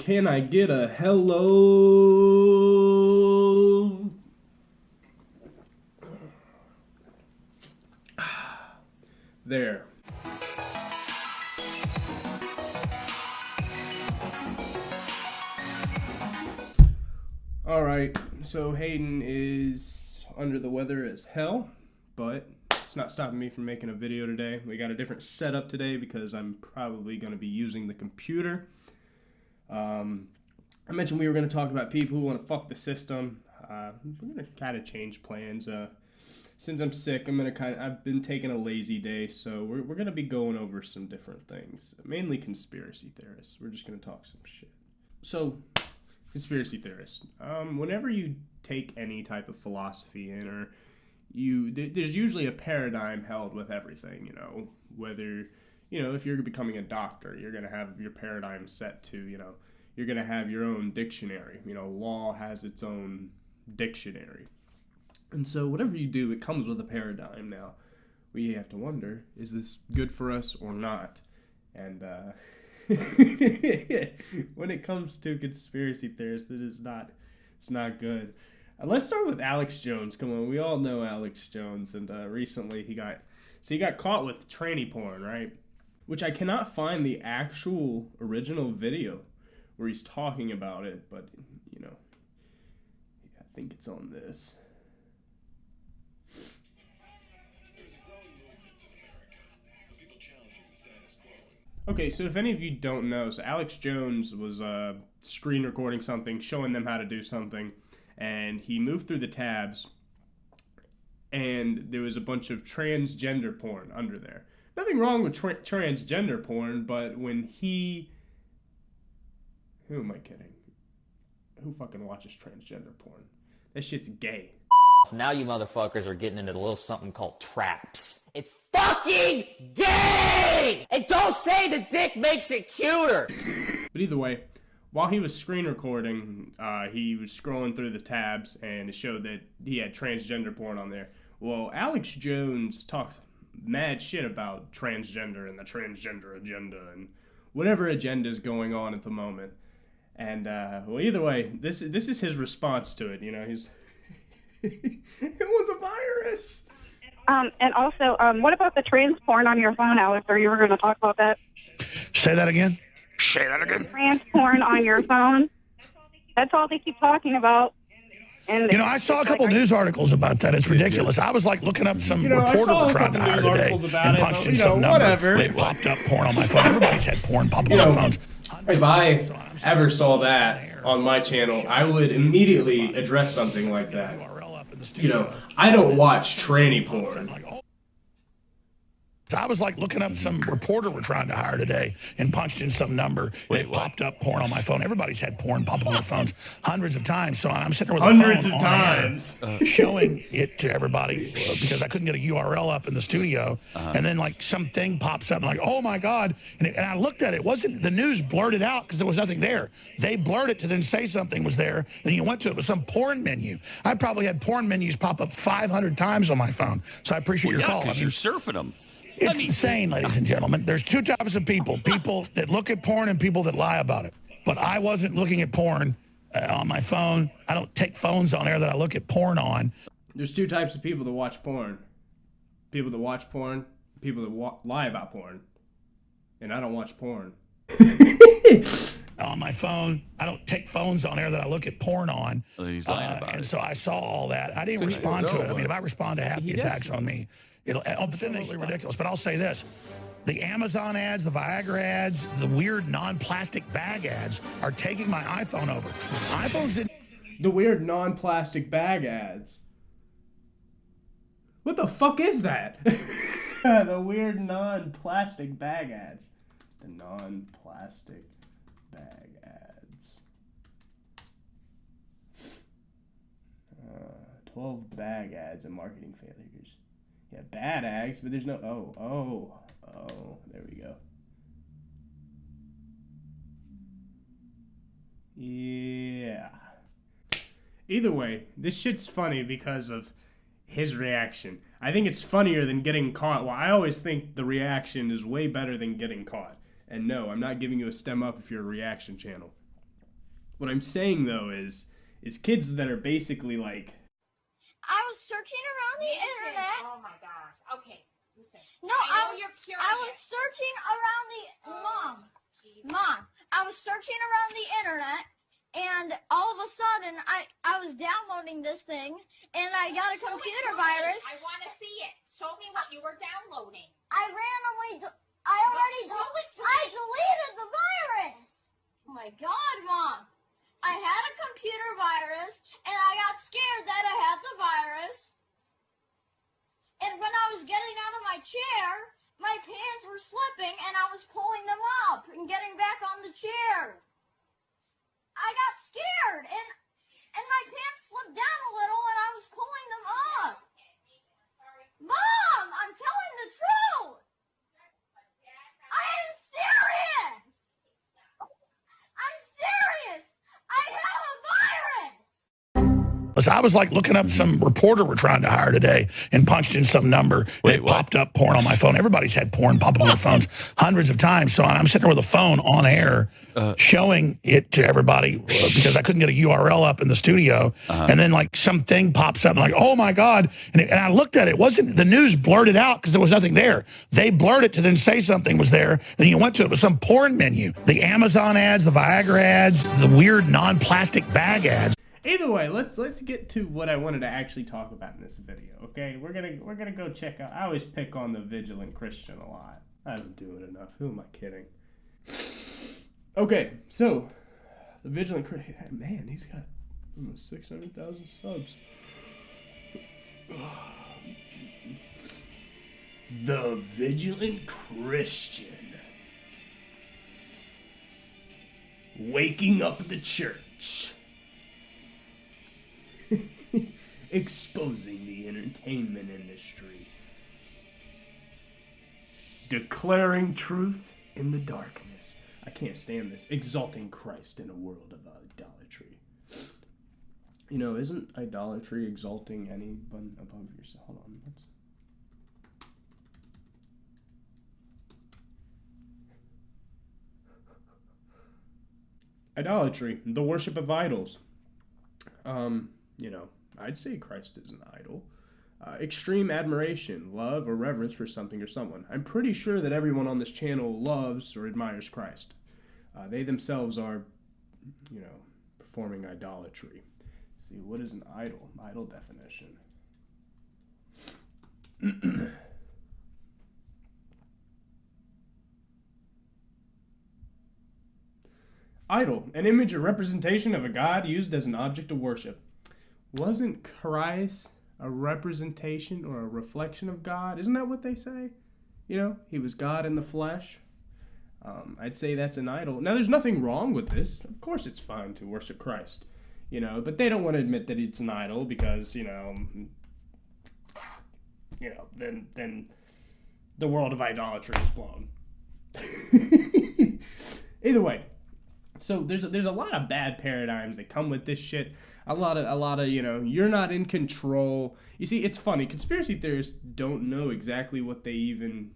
Can I get a hello? There. Alright, so Hayden is under the weather as hell, but it's not stopping me from making a video today. We got a different setup today because I'm probably going to be using the computer. I mentioned we were going to talk about people who want to fuck the system. We're going to kind of change plans. Since I'm sick, I've been taking a lazy day, so we're going to be going over some different things. Mainly conspiracy theorists. We're just going to talk some shit. So, conspiracy theorists. Whenever you take any type of philosophy in, or there's usually a paradigm held with everything, whether, if you're becoming a doctor, you're going to have your paradigm set to, you're going to have your own dictionary. Law has its own dictionary. And so whatever you do, it comes with a paradigm. Now, we have to wonder, is this good for us or not? And when it comes to conspiracy theorists, it's not good. Let's start with Alex Jones. Come on, we all know Alex Jones, and recently he got caught with tranny porn, right? Which I cannot find the actual original video where he's talking about it, but I think it's on this. Okay, so if any of you don't know, so Alex Jones was screen recording something, showing them how to do something, and he moved through the tabs, and there was a bunch of transgender porn under there. Nothing wrong with transgender porn, but when who am I kidding? Who fucking watches transgender porn? That shit's gay. Now you motherfuckers are getting into a little something called traps. It's fucking gay! And don't say the dick makes it cuter! But either way, while he was screen recording, he was scrolling through the tabs, and it showed that he had transgender porn on there. Well, Alex Jones talks mad shit about transgender and the transgender agenda and whatever agenda is going on at the moment. And, well, either way, this is his response to it. He's... It was a virus! And also, what about the trans porn on your phone, Alex? Or you were going to talk about that? Say that again? Trans porn on your phone. That's all they keep talking about. And I saw a couple news articles about that. It's ridiculous. I was like looking up some reporter we're trying to hire today and punched in some number. It popped up porn on my phone. Everybody's had porn pop up on their phones. If I ever saw that on my channel, I would immediately address something like that. I don't watch tranny porn. I was like looking up some reporter we're trying to hire today and punched in some number. It popped up porn on my phone. Everybody's had porn pop up on their phones hundreds of times. So I'm sitting there with hundreds a phone of times showing it to everybody because I couldn't get a URL up in the studio. And then like something pops up and like, oh my God. And I looked at it. It wasn't the news blurted out because there was nothing there. They blurred it to then say something was there. Then you went to it with some porn menu. I probably had porn menus pop up 500 times on my phone. So I appreciate your call. Because you're surfing them. It's insane, ladies and gentlemen. There's two types of people. People that look at porn and people that lie about it. But I wasn't looking at porn on my phone. I don't take phones on air that I look at porn on. There's two types of people that watch porn. People that watch porn, people that lie about porn. And I don't watch porn. On my phone, I don't take phones on air that I look at porn on. Well, he's lying about and it. so I saw all that. I didn't respond to it. I mean, if I respond to half the attacks on me, but then they're ridiculous. But I'll say this. The Amazon ads, the Viagra ads, the weird non-plastic bag ads are taking my iPhone over. iPhone's in... The weird non-plastic bag ads. What the fuck is that? The weird non-plastic bag ads. The non-plastic bag ads. 12 bag ads and marketing failures. Yeah, bad ads, but there's no... Oh, there we go. Yeah. Either way, this shit's funny because of his reaction. I think it's funnier than getting caught. Well, I always think the reaction is way better than getting caught. And no, I'm not giving you a stem up if you're a reaction channel. What I'm saying though is kids that are basically like. I was searching around the internet. Oh my gosh. Okay, listen. No, I know you're curious. I was searching around the Mom. I was searching around the internet, and all of a sudden, I was downloading this thing, and I got a computer virus. I want to see it. Show me what you were downloading. I deleted the virus. Oh my God, Mom. I had a computer virus, and I got scared that I had the virus. And when I was getting out of my chair, my pants were slipping, and I was pulling them up and getting back on the chair. I got scared, and my pants slipped down a little, and I was pulling them up. Mom, I'm telling the truth. I am serious. I'm serious. I have a virus. I was like looking up some reporter we're trying to hire today and punched in some number. It popped up porn on my phone. Everybody's had porn pop up on their phones hundreds of times. So I'm sitting there with a phone on air showing it to everybody because I couldn't get a URL up in the studio. And then like something pops up and like, oh my God. And I looked at it. It wasn't, the news blurred it out because there was nothing there. They blurred it to then say something was there. Then you went to it with some porn menu. The Amazon ads, the Viagra ads, the weird non-plastic bag ads. Either way, let's get to what I wanted to actually talk about in this video. Okay, we're gonna go check out. I always pick on the vigilant Christian a lot. I don't do it enough. Who am I kidding? Okay, so the vigilant Christian. Man, he's got almost 600,000 subs. The vigilant Christian waking up the church. Exposing the entertainment industry. Declaring truth in the darkness. I can't stand this. Exalting Christ in a world of idolatry. You know, isn't idolatry exalting anyone above yourself? Hold on. Idolatry, the worship of idols. You know, I'd say Christ is an idol. Extreme admiration, love, or reverence for something or someone. I'm pretty sure that everyone on this channel loves or admires Christ. They themselves are, you know, performing idolatry. See, what is an idol? Idol definition. Idol, an image or representation of a god used as an object of worship. Wasn't Christ a representation or a reflection of God? Isn't that what they say? You know, he was God in the flesh. I'd say that's an idol. Now, there's nothing wrong with this. Of course it's fine to worship Christ, you know, but they don't want to admit that it's an idol because, then the world of idolatry is blown. Either way. So there's a lot of bad paradigms that come with this shit. A lot of, you know, you're not in control. You see, it's funny. Conspiracy theorists don't know exactly what's even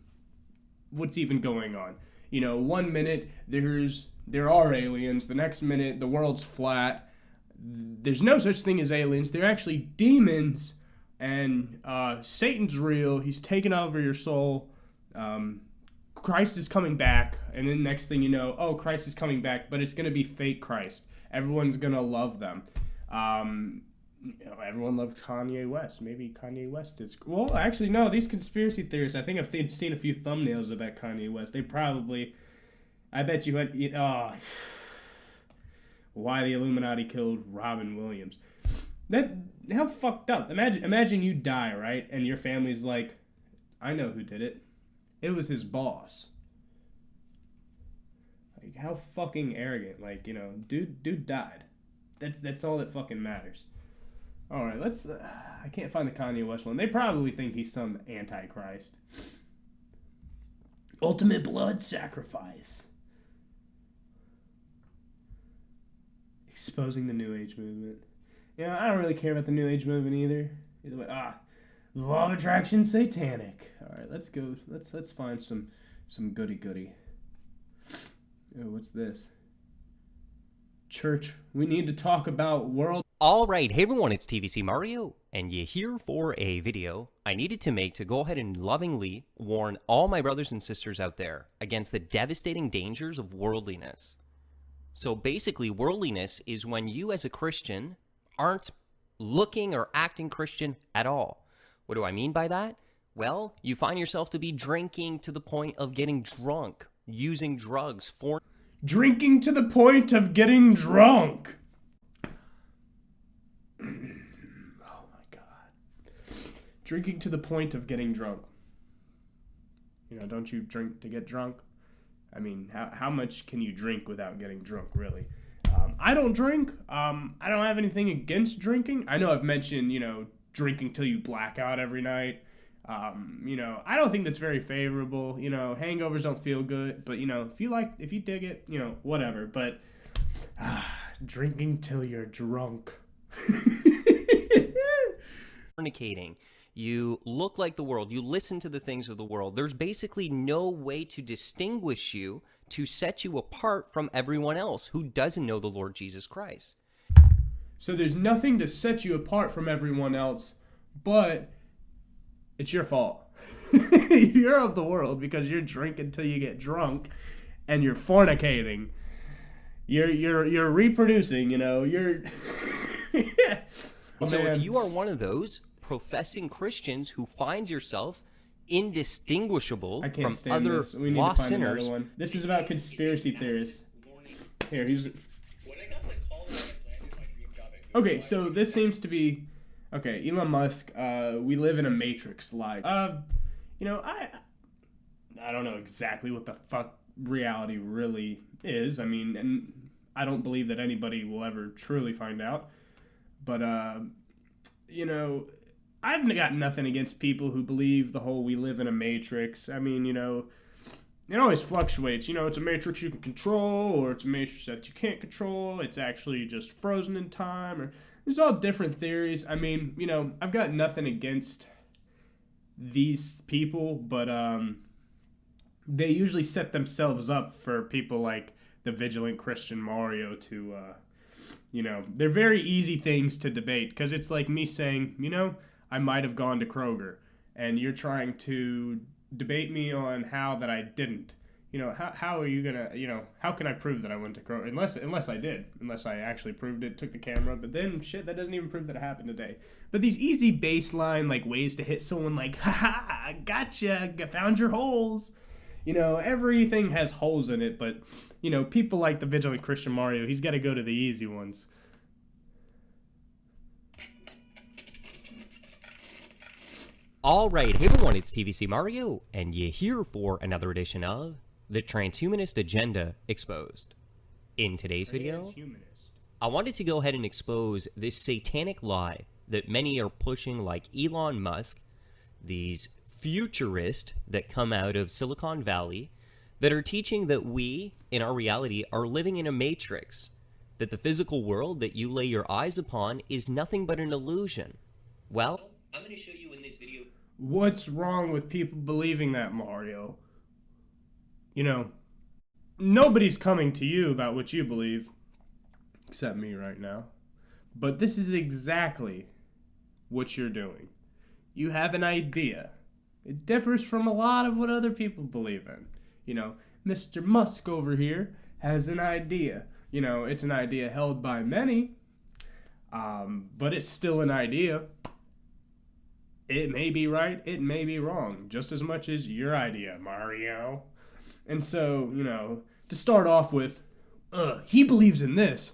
going on. You know, one minute there are aliens. The next minute the world's flat. There's no such thing as aliens. They're actually demons. And Satan's real. He's taken over your soul. Christ is coming back, and then next thing you know, oh, Christ is coming back, but it's going to be fake Christ. Everyone's going to love them. Everyone loves Kanye West. Maybe Kanye West is... Well, actually, no, these conspiracy theorists, I think I've seen a few thumbnails about Kanye West. They probably... I bet you... why the Illuminati killed Robin Williams. How fucked up. Imagine you die, right? And your family's like, I know who did it. It was his boss. Like, how fucking arrogant. Like, you know, dude died. That's all that fucking matters. Alright, let's... I can't find the Kanye West one. They probably think he's some antichrist. Ultimate blood sacrifice. Exposing the New Age movement. Yeah, I don't really care about the New Age movement either. Either way, the law of attraction, satanic. All right, let's go. Let's find some goody. Oh, what's this? Church, we need to talk about Alright, hey everyone, it's TVC Mario, and you're here for a video I needed to make to go ahead and lovingly warn all my brothers and sisters out there against the devastating dangers of worldliness. So basically, worldliness is when you as a Christian aren't looking or acting Christian at all. What do I mean by that? Well, you find yourself to be drinking to the point of getting drunk, using drugs, drinking to the point of getting drunk. Oh my God. Drinking to the point of getting drunk. You know, don't you drink to get drunk? I mean, how much can you drink without getting drunk, really? I don't drink. I don't have anything against drinking. I know I've mentioned, you know, drinking till you black out every night. You know, I don't think that's very favorable. You know, hangovers don't feel good, but you know, if you dig it, you know, whatever. But drinking till you're drunk. fornicating. You look like the world. You listen to the things of the world. There's basically no way to distinguish you, to set you apart from everyone else who doesn't know the Lord Jesus Christ. So there's nothing to set you apart from everyone else, but it's your fault. You're of the world because you're drinking till you get drunk, and you're fornicating. You're reproducing. You know. You're. So if you are one of those professing Christians who finds yourself indistinguishable from other lost sinners, this is about conspiracy theorists. Here, he's. Okay, so this seems to be. Okay, Elon Musk, we live in a matrix like you know, I don't know exactly what the fuck reality really is. I mean, and I don't believe that anybody will ever truly find out. But you know, I've got nothing against people who believe the whole we live in a matrix. I mean, you know, it always fluctuates. You know, it's a matrix you can control, or it's a matrix that you can't control. It's actually just frozen in time, or there's all different theories. I mean, you know, I've got nothing against these people, but they usually set themselves up for people like the vigilant Christian Mario to, you know, they're very easy things to debate, because it's like me saying, you know, I might have gone to Kroger, and you're trying to debate me on how that I didn't. You know, how are you gonna, you know, how can I prove that I went to Kroger? Unless I actually proved it, took the camera, but then shit, that doesn't even prove that it happened today. But these easy baseline, like, ways to hit someone, like, haha, gotcha, found your holes. You know, everything has holes in it, but, you know, people like the vigilant Christian Mario, he's got to go to the easy ones. Alright, hey everyone, it's TVC Mario, and you're here for another edition of The Transhumanist Agenda Exposed. In today's video, I wanted to go ahead and expose this satanic lie that many are pushing, like Elon Musk, these futurists that come out of Silicon Valley, that are teaching that we, in our reality, are living in a matrix, that the physical world that you lay your eyes upon is nothing but an illusion. Well, I'm going to show you in this video. What's wrong with people believing that, Mario? You know, nobody's coming to you about what you believe, except me right now. But this is exactly what you're doing. You have an idea. It differs from a lot of what other people believe in. You know, Mr. Musk over here has an idea. You know, it's an idea held by many, but it's still an idea. It may be right, it may be wrong, just as much as your idea, Mario. And so, you know, to start off with, he believes in this.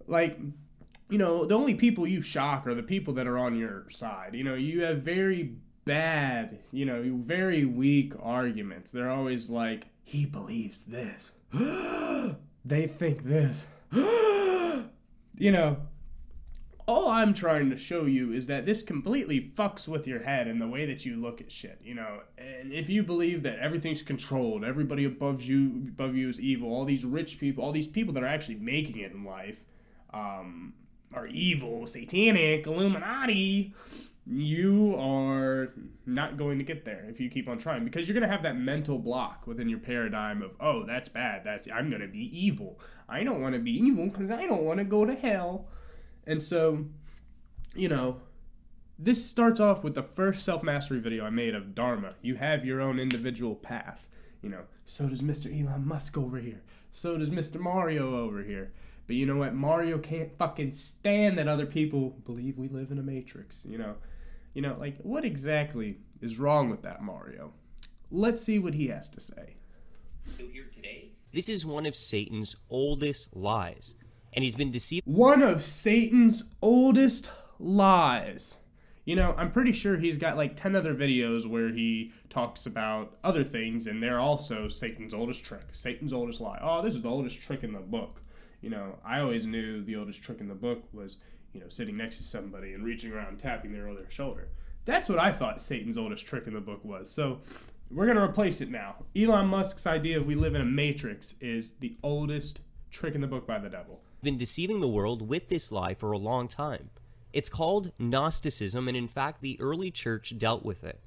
Like, you know, the only people you shock are the people that are on your side. You know, you have very bad, you know, very weak arguments. They're always like, he believes this. They think this. You know, all I'm trying to show you is that this completely fucks with your head and the way that you look at shit, you know. And if you believe that everything's controlled, everybody above you is evil, all these rich people, all these people that are actually making it in life, are evil, satanic, Illuminati, you are not going to get there if you keep on trying, because you're going to have that mental block within your paradigm of, oh, that's bad. I'm going to be evil. I don't want to be evil because I don't want to go to hell. And so, this starts off with the first self-mastery video I made of Dharma. You have your own individual path. So does Mr. Elon Musk over here. So does Mr. Mario over here. But you know what? Mario can't fucking stand that other people believe we live in a matrix, like, what exactly is wrong with that, Mario? Let's see what he has to say. So here today, this is one of Satan's oldest lies, and he's been deceived. One of Satan's oldest lies. I'm pretty sure he's got like 10 other videos where he talks about other things, and they're also Satan's oldest trick, Satan's oldest lie. Oh, this is the oldest trick in the book. I always knew the oldest trick in the book was, sitting next to somebody and reaching around and tapping their other shoulder. That's what I thought Satan's oldest trick in the book was. So we're going to replace it now. Elon Musk's idea of we live in a matrix is the oldest trick in the book by the devil. Been deceiving the world with this lie for a long time. It's called Gnosticism, and in fact, the early church dealt with it.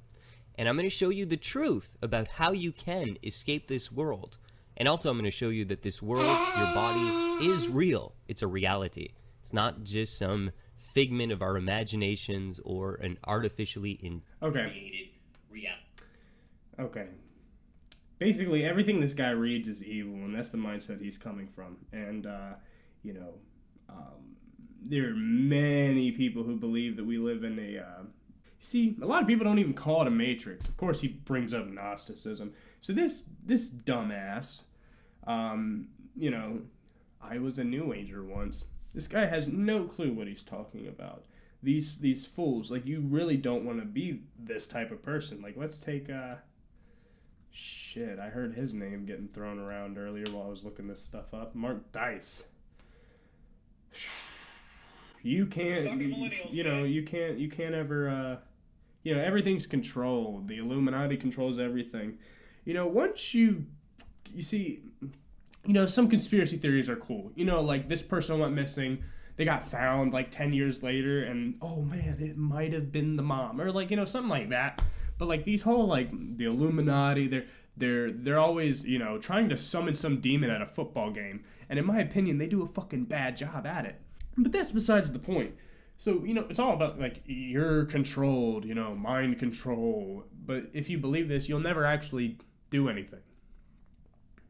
And I'm going to show you the truth about how you can escape this world. And also, I'm going to show you that this world, your body, is real. It's a reality. It's not just some figment of our imaginations or an artificially created reality. Okay. Basically, everything this guy reads is evil, and that's the mindset he's coming from. And, there are many people who believe that we live in a... See, a lot of people don't even call it a matrix. Of course, he brings up Gnosticism. So this dumbass, I was a New Ager once. This guy has no clue what he's talking about. These fools, like, you really don't want to be this type of person. Like, let's take, shit, I heard his name getting thrown around earlier while I was looking this stuff up. Mark Dice. You can't, you can't ever, everything's controlled. The Illuminati controls everything. Once you see, some conspiracy theories are cool. Like this person went missing. They got found like 10 years later and, oh man, it might have been the mom. Or like, something like that. But like these whole, like the Illuminati, they're always, trying to summon some demon at a football game. And in my opinion, they do a fucking bad job at it. But that's besides the point. So, it's all about, like, you're controlled, mind control. But if you believe this, you'll never actually do anything.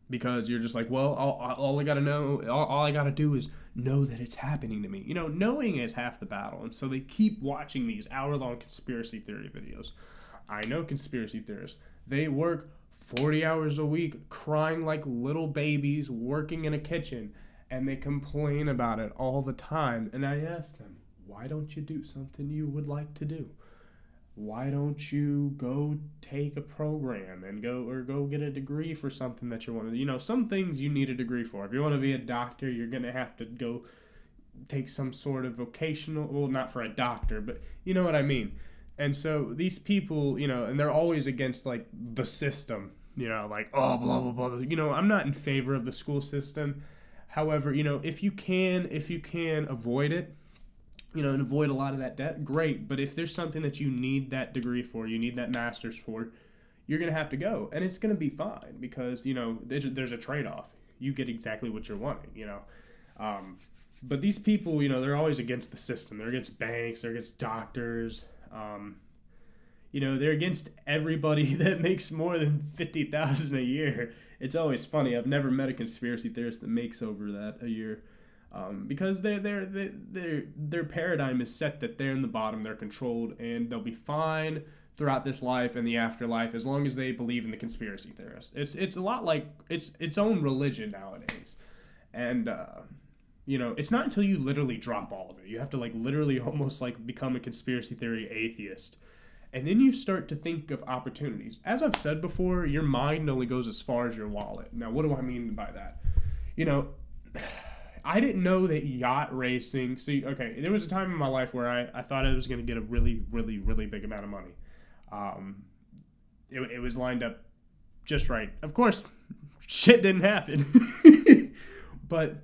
Because you're just like, well, all I gotta do is know that it's happening to me. Knowing is half the battle. And so they keep watching these hour-long conspiracy theory videos. I know conspiracy theorists. They work 40 hours a week, crying like little babies, working in a kitchen. And they complain about it all the time. And I ask them, why don't you do something you would like to do? Why don't you go take a program and go get a degree for something that you want to? Some things you need a degree for. If you want to be a doctor, you're going to have to go take some sort of vocational, well, not for a doctor, but you know what I mean. And so these people, and they're always against like the system, like, oh, blah, blah, blah. I'm not in favor of the school system. However, if you can avoid it, and avoid a lot of that debt, great. But if there's something that you need that degree for, you need that master's for, you're going to have to go. And it's going to be fine because, there's a trade-off. You get exactly what you're wanting, But these people, they're always against the system. They're against banks. They're against doctors. They're against everybody that makes more than $50,000 a year. It's always funny. I've never met a conspiracy theorist that makes over that a year, because their paradigm is set that they're in the bottom, they're controlled, and they'll be fine throughout this life and the afterlife as long as they believe in the conspiracy theorist. It's a lot like its own religion nowadays, and it's not until you literally drop all of it. You have to like literally almost like become a conspiracy theory atheist. And then you start to think of opportunities. As I've said before, your mind only goes as far as your wallet. Now, what do I mean by that? I didn't know that yacht racing... See, okay, there was a time in my life where I thought I was going to get a really, really, really big amount of money. It was lined up just right. Of course, shit didn't happen. But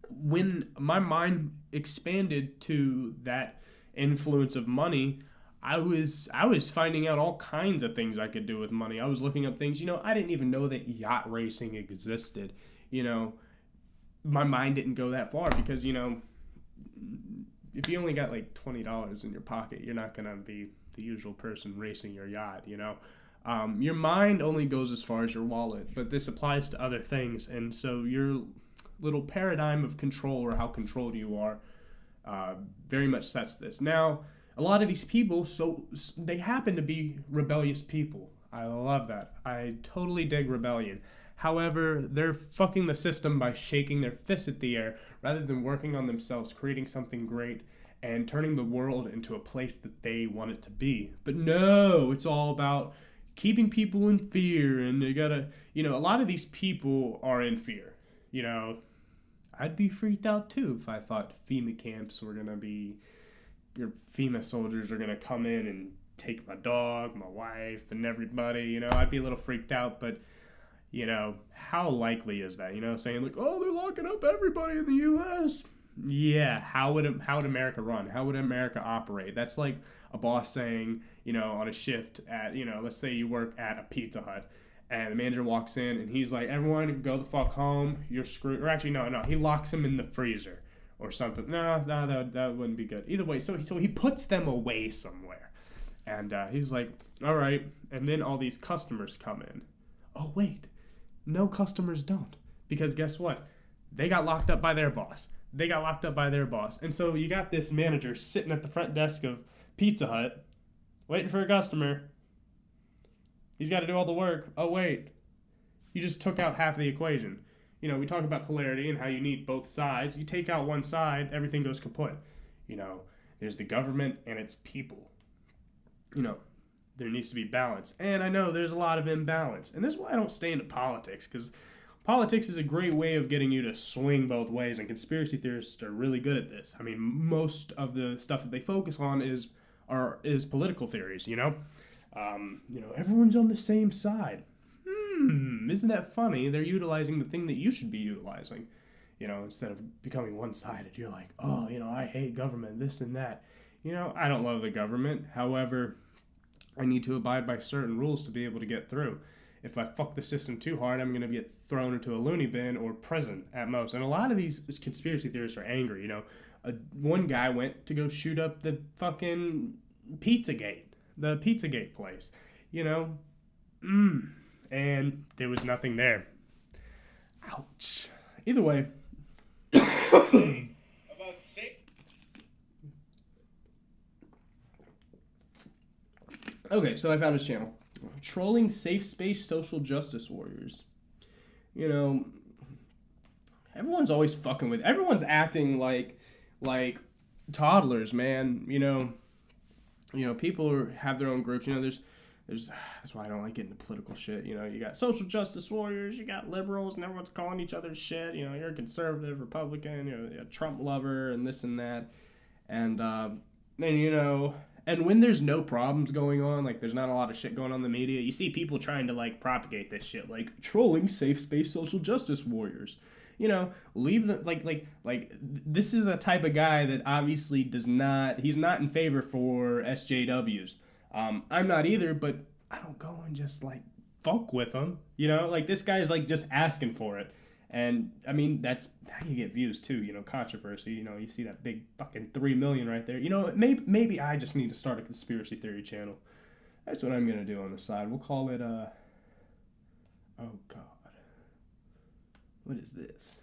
when my mind expanded to that influence of money, I was finding out all kinds of things I could do with money. I was looking up things, I didn't even know that yacht racing existed. My mind didn't go that far because, if you only got like $20 in your pocket, you're not going to be the usual person racing your yacht, Your mind only goes as far as your wallet, but this applies to other things. And so your little paradigm of control, or how controlled you are, very much sets this. Now, a lot of these people, they happen to be rebellious people. I love that. I totally dig rebellion. However, they're fucking the system by shaking their fists at the air rather than working on themselves, creating something great, and turning the world into a place that they want it to be. But no, it's all about keeping people in fear, and they gotta, a lot of these people are in fear. I'd be freaked out too if I thought FEMA camps were gonna be, your FEMA soldiers are gonna come in and take my dog, my wife, and everybody. I'd be a little freaked out, but how likely is that? Saying like, oh, they're locking up everybody in the U.S. Yeah, how would America run? How would America operate? That's like a boss saying, on a shift at, let's say you work at a Pizza Hut, and the manager walks in and he's like, everyone go the fuck home, you're screwed. Or actually, no, he locks them in the freezer or something. No, that wouldn't be good. Either way, so he puts them away somewhere. And he's like, all right. And then all these customers come in. Oh, wait. No, customers don't. Because guess what? They got locked up by their boss. And so you got this manager sitting at the front desk of Pizza Hut waiting for a customer. He's got to do all the work. Oh, wait. You just took out half of the equation. We talk about polarity and how you need both sides. You take out one side, everything goes kaput. There's the government and its people. There needs to be balance. And I know there's a lot of imbalance. And this is why I don't stay into politics, because politics is a great way of getting you to swing both ways, and conspiracy theorists are really good at this. I mean, most of the stuff that they focus on is political theories, everyone's on the same side. Isn't that funny? They're utilizing the thing that you should be utilizing. Instead of becoming one-sided, you're like, oh, I hate government, this and that. I don't love the government. However, I need to abide by certain rules to be able to get through. If I fuck the system too hard, I'm going to get thrown into a loony bin or prison at most. And a lot of these conspiracy theorists are angry. One guy went to go shoot up the fucking the Pizzagate place. And there was nothing there. Ouch. Either way. Okay, so I found his channel. Trolling safe space social justice warriors. Everyone's always fucking with. Everyone's acting like toddlers, man. People have their own groups. There's that's why I don't like getting into political shit. You got social justice warriors, you got liberals, and everyone's calling each other shit. You're a conservative, Republican, you're a Trump lover, and this and that. And and when there's no problems going on, like there's not a lot of shit going on in the media, you see people trying to propagate this shit, like trolling safe space social justice warriors. Leave them like this is a type of guy that obviously he's not in favor for SJWs. I'm not either, but I don't go and just fuck with them. This guy's just asking for it. And I mean, that's how you get views too, controversy. You see that big fucking 3 million right there. Maybe I just need to start a conspiracy theory channel. That's what I'm going to do on the side. We'll call it, oh God. What is this?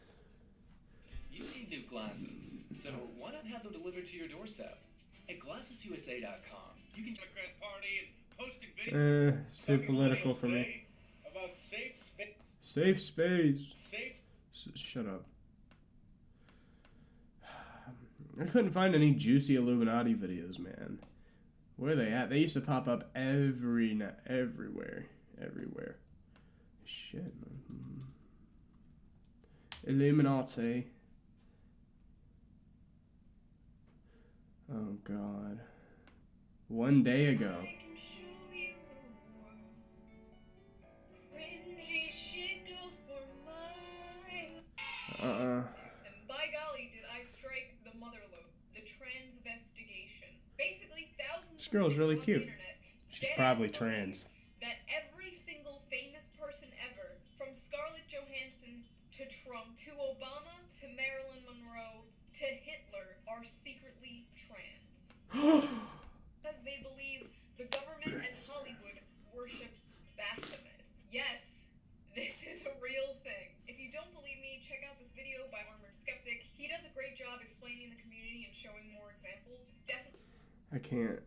You need new glasses, so why not have them delivered to your doorstep? At GlassesUSA.com, you can Democrat Party and posting videos. It's too political for me. About safe space. Safe space. Shut up. I couldn't find any juicy Illuminati videos, man. Where are they at? They used to pop up everywhere. Shit. Illuminati. Oh, God. One day ago. And by golly, did I strike the mother load. The transvestigation. Basically, thousands This girl's really on the cute. internet She's deadass probably believe trans. That every single famous person ever, from Scarlett Johansson to Trump to Obama to Marilyn Monroe to Hitler, are secretly trans. Because they believe the government and Hollywood worships Baphomet. Yes, this is a real thing. If you don't believe me, check out this video by Armored Skeptic. He does a great job explaining the community and showing more examples. Definitely. I can't,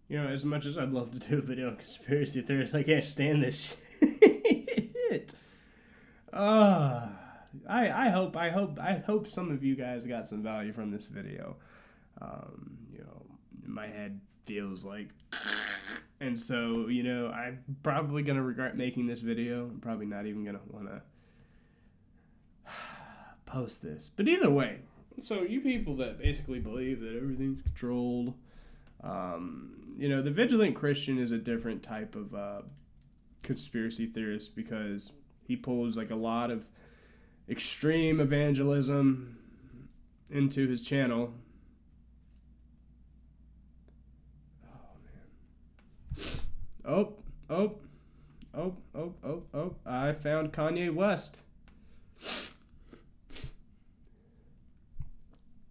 You know, as much as I'd love to do a video on conspiracy theories, I can't stand this shit. I hope some of you guys got some value from this video. You know, my head feels like, and so, you know, I'm probably gonna regret making this video. I'm probably not even gonna wanna post this. But either way, so you people that basically believe that everything's controlled, you know, the vigilant Christian is a different type of conspiracy theorist because he pulls like a lot of extreme evangelism into his channel. Oh, I found Kanye West.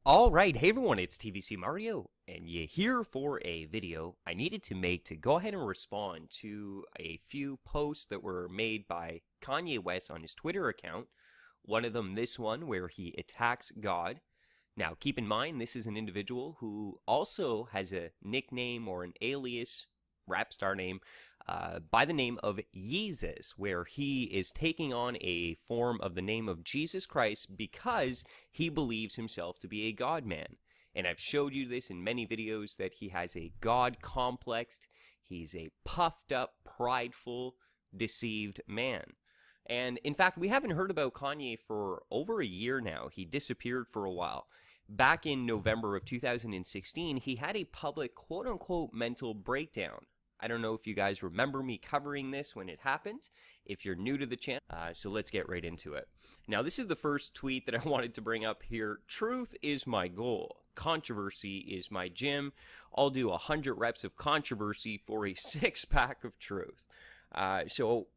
Alright, hey everyone, it's TVC Mario, and you're here for a video I needed to make to go ahead and respond to a few posts that were made by Kanye West on his Twitter account. One of them, this one, where he attacks God. Now, keep in mind, this is an individual who also has a nickname or an alias, rap star name, by the name of Yeezus, where he is taking on a form of the name of Jesus Christ because he believes himself to be a God man. And I've showed you this in many videos that he has a God complex. He's a puffed up, prideful, deceived man. And in fact, we haven't heard about Kanye for over a year now. He disappeared for a while. Back in November of 2016, he had a public quote-unquote mental breakdown. I don't know if you guys remember me covering this when it happened, if you're new to the channel, so let's get right into it. Now, this is the first tweet that I wanted to bring up here. Truth is my goal. Controversy is my gym. I'll do 100 reps of controversy for a 6-pack of truth. So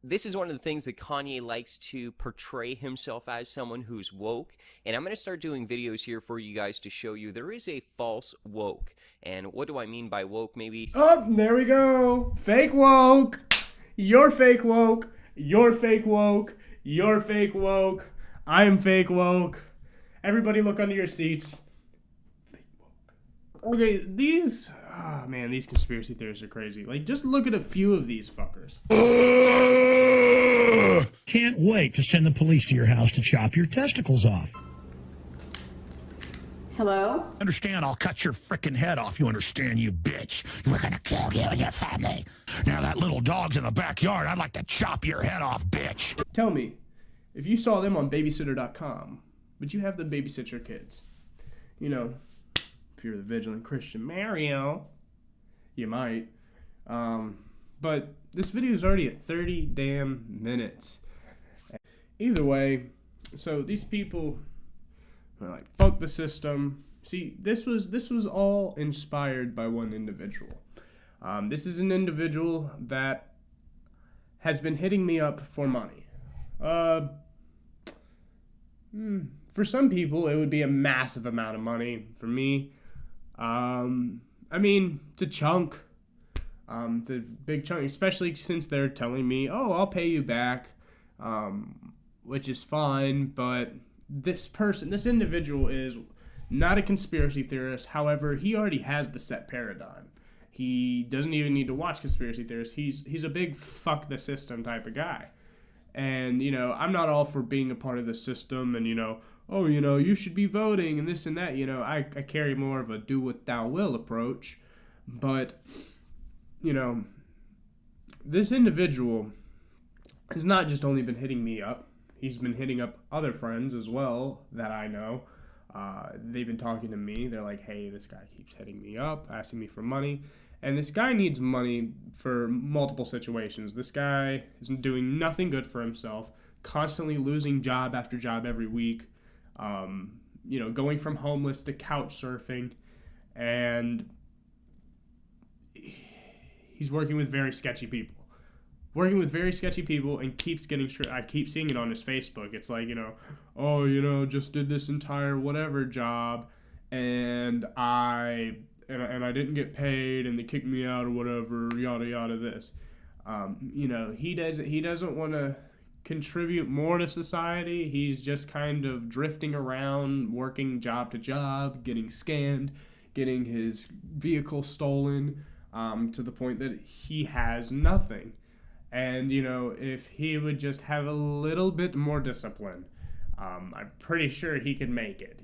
this is one of the things that Kanye likes to portray himself as, someone who's woke. And I'm going to start doing videos here for you guys to show you there is a false woke. And what do I mean by woke? Maybe... Oh, there we go. Fake woke. You're fake woke. You're fake woke. You're fake woke. I'm fake woke. Everybody look under your seats. Fake woke. Okay, these... Oh, man, these conspiracy theories are crazy. Like, just look at a few of these fuckers. Can't wait to send the police to your house to chop your testicles off. Hello? Understand, I'll cut your frickin' head off, you understand, you bitch. We're gonna kill you and your family. Now that little dog's in the backyard, I'd like to chop your head off, bitch. Tell me, if you saw them on babysitter.com, would you have them babysit your kids? You know, if you're the vigilant Christian Mario, you might. But this video is already at 30 damn minutes. Either way, so these people are like, fuck the system. See, this was all inspired by one individual. This is an individual that has been hitting me up for money. For some people, it would be a massive amount of money. For me, I mean, it's a chunk. It's a big chunk, especially since they're telling me, oh, I'll pay you back, which is fine, but this individual is not a conspiracy theorist. However, he already has the set paradigm. He doesn't even need to watch conspiracy theorists. He's a big fuck the system type of guy. And, you know, I'm not all for being a part of the system and, you know, oh, you know, you should be voting and this and that. You know, I carry more of a do what thou will approach. But, you know, this individual has not just only been hitting me up. He's been hitting up other friends as well that I know. They've been talking to me. They're like, hey, this guy keeps hitting me up, asking me for money. And this guy needs money for multiple situations. This guy is doing nothing good for himself, constantly losing job after job every week, you know, going from homeless to couch surfing. and he's working with very sketchy people. And keeps getting I keep seeing it on his Facebook. It's like, just did this entire whatever job, and I didn't get paid, and they kicked me out or whatever, yada yada this. He doesn't want to contribute more to society. He's just kind of drifting around, working job to job, getting scammed, getting his vehicle stolen, to the point that he has nothing. And, if he would just have a little bit more discipline, I'm pretty sure he could make it.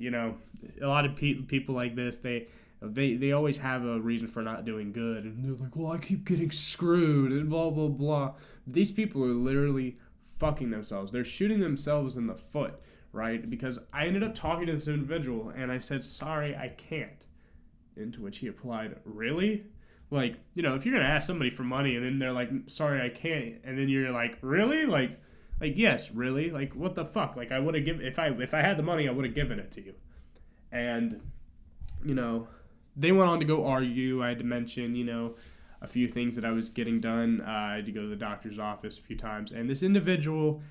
A lot of people like this, they always have a reason for not doing good. And they're like, well, I keep getting screwed and blah, blah, blah. These people are literally fucking themselves. They're shooting themselves in the foot, right? Because I ended up talking to this individual, and I said, sorry, I can't. Into which he replied, really? Like, if you're going to ask somebody for money and then they're like, sorry, I can't. And then you're like, really? Like, yes, really? Like, what the fuck? Like, I would have given, if I had the money, I would have given it to you. And, they went on to go argue. I had to mention, a few things that I was getting done. I had to go to the doctor's office a few times. And this individual,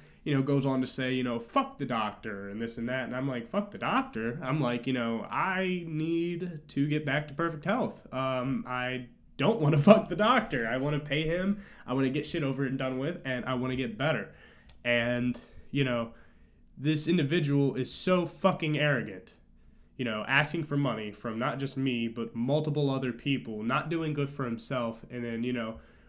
goes on to say, fuck the doctor and this and that. And I'm like, fuck the doctor? I'm like, I need to get back to perfect health. I don't want to fuck the doctor. I want to pay him. I want to get shit over and done with, and I want to get better. And, this individual is so fucking arrogant, asking for money from not just me, but multiple other people, not doing good for himself. And then,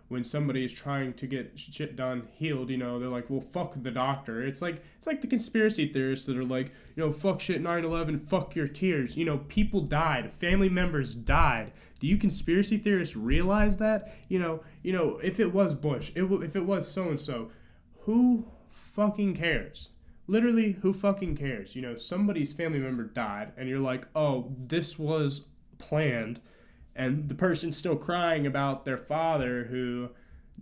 when somebody is trying to get shit done, healed, they're like, well, fuck the doctor. It's like the conspiracy theorists that are like, fuck shit 9/11, fuck your tears. People died. Family members died. Do you conspiracy theorists realize that? If it was Bush, if it was so-and-so, who fucking cares? Literally, who fucking cares? Somebody's family member died, and you're like, oh, this was planned. And the person's still crying about their father who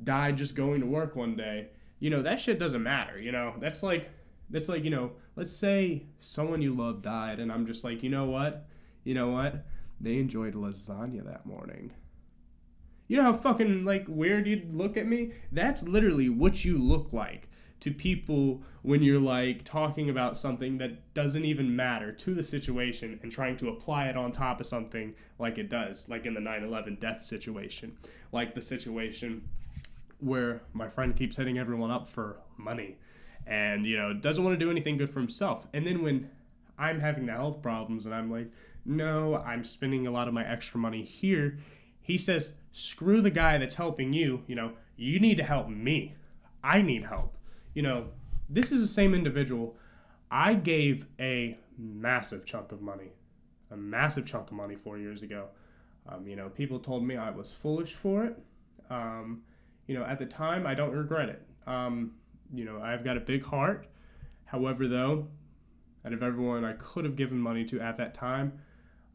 died just going to work one day. That shit doesn't matter. That's like, let's say someone you love died, and I'm just like, you know what? They enjoyed lasagna that morning. You know how fucking, weird you'd look at me? That's literally what you look like to people when you're, talking about something that doesn't even matter to the situation and trying to apply it on top of something like it does, like in the 9/11 death situation. Like the situation where my friend keeps hitting everyone up for money and, doesn't want to do anything good for himself. And then when I'm having the health problems and I'm like, no, I'm spending a lot of my extra money here, he says, screw the guy that's helping you, you need to help me. I need help. This is the same individual. I gave a massive chunk of money 4 years ago. People told me I was foolish for it. At the time, I don't regret it. I've got a big heart. However, though, out of everyone I could have given money to at that time,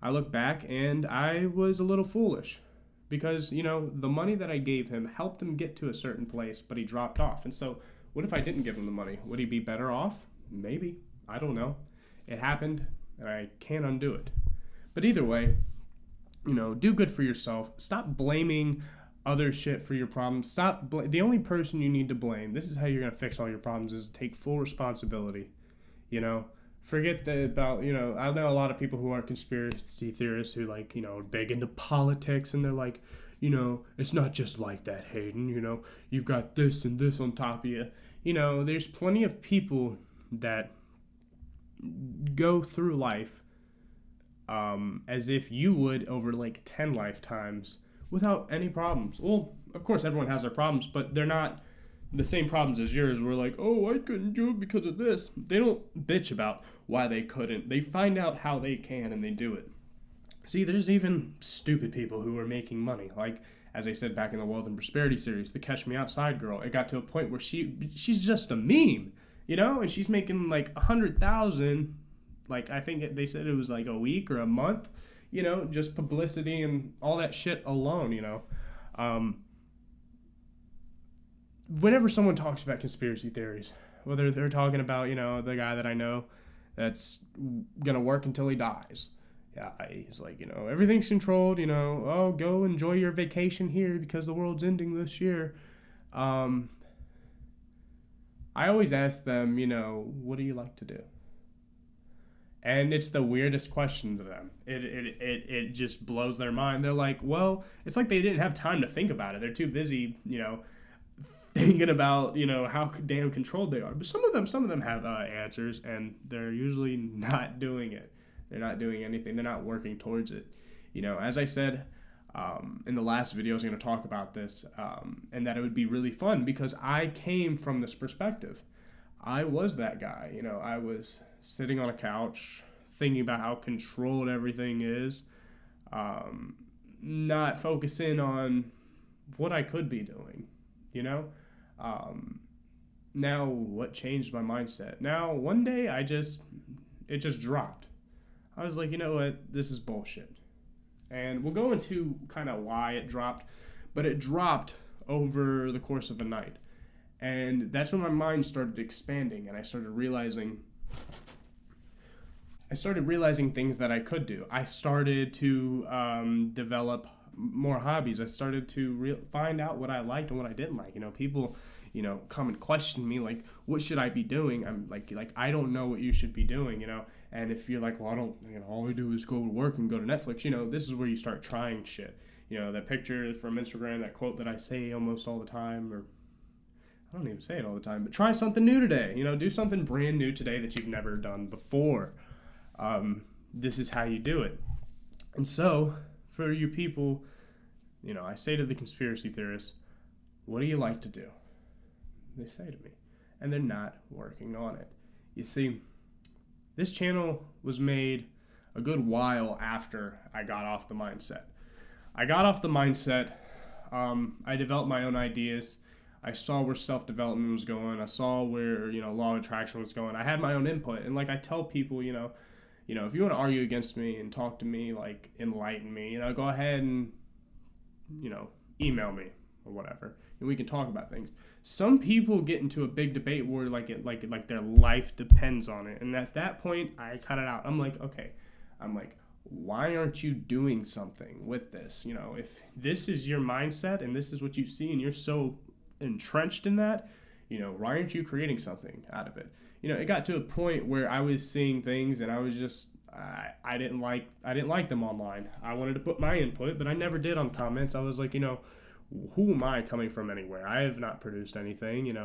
I look back and I was a little foolish. Because, the money that I gave him helped him get to a certain place, but he dropped off. And so, what if I didn't give him the money? Would he be better off? Maybe. I don't know. It happened, and I can't undo it. But either way, do good for yourself. Stop blaming other shit for your problems. The only person you need to blame, this is how you're going to fix all your problems, is take full responsibility. Forget about, I know a lot of people who are conspiracy theorists who are big into politics, and they're like, it's not just like that, Hayden, you've got this and this on top of you. There's plenty of people that go through life as if you would over 10 lifetimes without any problems. Well, of course, everyone has their problems, but they're not the same problems as yours. We're like, oh, I couldn't do it because of this. They don't bitch about why they couldn't. They find out how they can and they do it. See, there's even stupid people who are making money. As I said back in the Wealth and Prosperity series, the Catch Me Outside girl. It got to a point where she's just a meme, and she's making $100,000. I think they said it was a week or a month, just publicity and all that shit alone, Whenever someone talks about conspiracy theories, whether they're talking about, the guy that I know that's going to work until he dies, Yeah, he's like, everything's controlled, oh, go enjoy your vacation here because the world's ending this year. I always ask them, what do you like to do? And it's the weirdest question to them. It just blows their mind. They're like, well, it's like they didn't have time to think about it. They're too busy, thinking about, how damn controlled they are. But some of them have answers, and they're usually not doing it. They're not doing anything. They're not working towards it. As I said in the last video, I was going to talk about this, and that it would be really fun because I came from this perspective. I was that guy. I was sitting on a couch thinking about how controlled everything is, not focusing on what I could be doing, Now, what changed my mindset? Now, one day it just dropped. I was like, you know what? This is bullshit. And we'll go into kind of why it dropped, but it dropped over the course of a night. And that's when my mind started expanding, and I started realizing things that I could do. I started to develop more hobbies. I started to find out what I liked and what I didn't like. People, come and question me like, what should I be doing? I'm like I don't know what you should be doing, And if you're like, well, I don't, all I do is go to work and go to Netflix, this is where you start trying shit. That picture from Instagram, that quote that I say almost all the time, or I don't even say it all the time, but try something new today. Do something brand new today that you've never done before. This is how you do it. And so, for you people, I say to the conspiracy theorists, what do you like to do? They say to me, and they're not working on it. You see, this channel was made a good while after I got off the mindset. I developed my own ideas. I saw where self-development was going. I saw where, law of attraction was going. I had my own input. And like I tell people, if you want to argue against me and talk to me, like enlighten me, go ahead and, email me or whatever. And we can talk about things. Some people get into a big debate where like their life depends on it. And at that point, I cut it out. I'm like, okay. Why aren't you doing something with this? If this is your mindset and this is what you see and you're so entrenched in that, why aren't you creating something out of it? It got to a point where I was seeing things and I was just, I didn't like them online. I wanted to put my input, but I never did on comments. I was like, who am I coming from anywhere? I have not produced anything,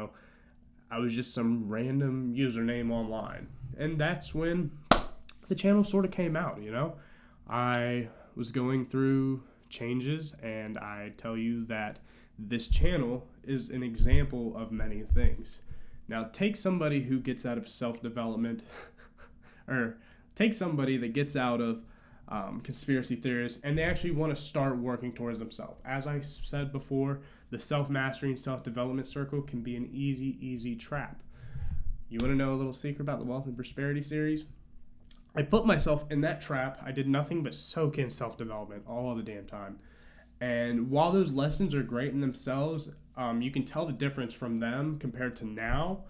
I was just some random username online. And that's when the channel sort of came out, I was going through changes, and I tell you that this channel is an example of many things. Now, take somebody who gets out of self-development, or take somebody that gets out of conspiracy theorists, and they actually want to start working towards themselves. As I said before, the self-mastery and self-development circle can be an easy trap. You want to know a little secret about the Wealth and Prosperity series? I put myself in that trap. I did nothing but soak in self-development all the damn time. And while those lessons are great in themselves, you can tell the difference from them compared to now.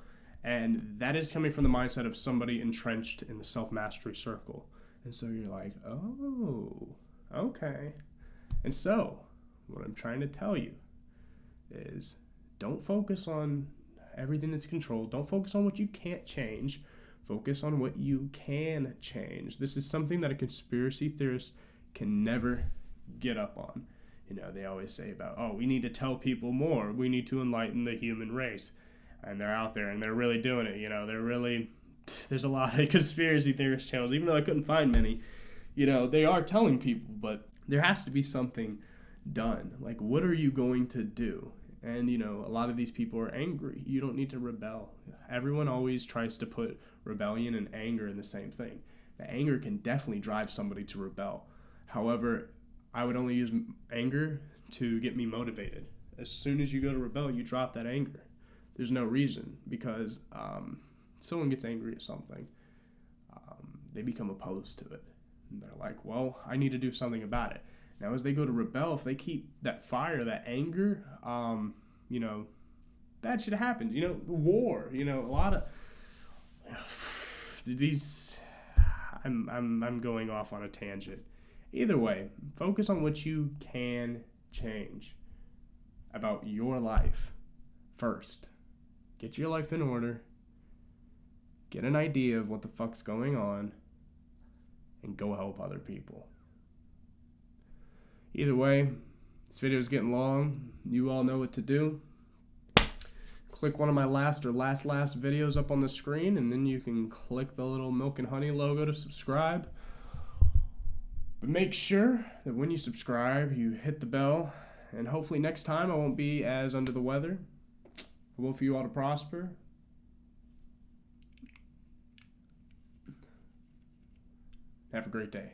And that is coming from the mindset of somebody entrenched in the self-mastery circle. And so you're like, oh, okay. And so what I'm trying to tell you is don't focus on everything that's controlled. Don't focus on what you can't change. Focus on what you can change. This is something that a conspiracy theorist can never get up on. They always say about, oh, we need to tell people more. We need to enlighten the human race. And they're out there and they're really doing it. There's a lot of conspiracy theorist channels, even though I couldn't find many. They are telling people, but there has to be something done. Like, what are you going to do? And, a lot of these people are angry. You don't need to rebel. Everyone always tries to put rebellion and anger in the same thing. The anger can definitely drive somebody to rebel. However, I would only use anger to get me motivated. As soon as you go to rebel, you drop that anger. There's no reason, because someone gets angry at something, they become opposed to it. And they're like, well, I need to do something about it. Now, as they go to rebel, if they keep that fire, that anger, bad shit happens. War, a lot of these, I'm going off on a tangent. Either way, focus on what you can change about your life first. Get your life in order. Get an idea of what the fuck's going on. And go help other people. Either way, this video is getting long. You all know what to do. Click one of my last videos up on the screen, and then you can click the little milk and honey logo to subscribe. But make sure that when you subscribe, you hit the bell, and hopefully next time I won't be as under the weather. I will for you all to prosper. Have a great day.